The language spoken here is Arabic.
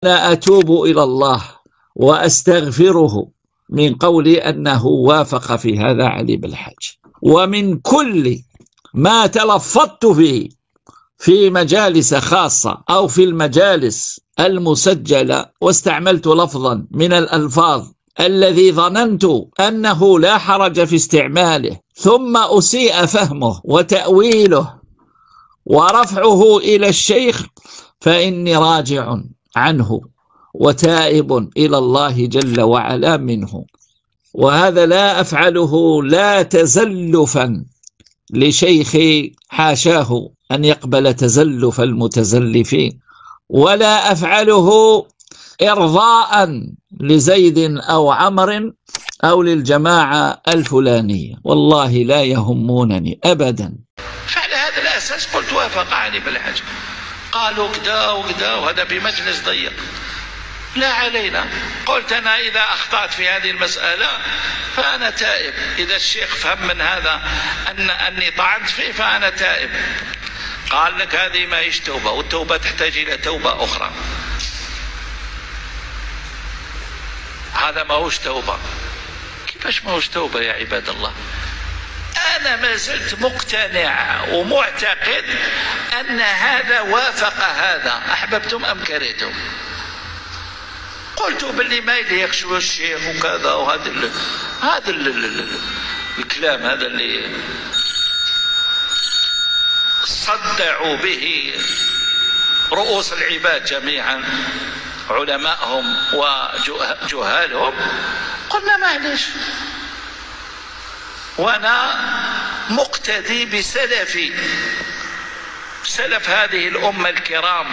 أنا أتوب إلى الله وأستغفره من قولي أنه وافق في هذا علي بالحاج، ومن كل ما تلفظت فيه في مجالس خاصة أو في المجالس المسجلة واستعملت لفظا من الألفاظ الذي ظننت أنه لا حرج في استعماله ثم أسيء فهمه وتأويله ورفعه إلى الشيخ، فإني راجع عنه وتائب إلى الله جل وعلا منه. وهذا لا أفعله لا تزلفا لشيخي، حاشاه أن يقبل تزلف المتزلفين، ولا أفعله إرضاء لزيد أو عمر أو للجماعة الفلانية، والله لا يهمونني أبدا. فعلى هذا الأساس قلت وافق علي بالحاج. قالوا كذا وكذا وهذا في مجلس ضيق، لا علينا. قلت أنا إذا أخطأت في هذه المسألة فأنا تائب، إذا الشيخ فهم من هذا أني طعنت فيه فأنا تائب. قال لك هذه ما هيش توبة، والتوبة تحتاج إلى توبة أخرى، هذا ما هوش توبة. كيفاش ما هوش توبة يا عباد الله؟ أنا ما زلت مقتنع ومعتقد أن هذا وافق هذا، أحببتم أم كرهتم. قلت باللي ما يليقش الشيخ وكذا، وهذا الكلام هذا اللي صدعوا به رؤوس العباد جميعا، علماءهم وجهالهم. قلنا معليش، وانا مقتدي بسلفي، سلف هذه الامه الكرام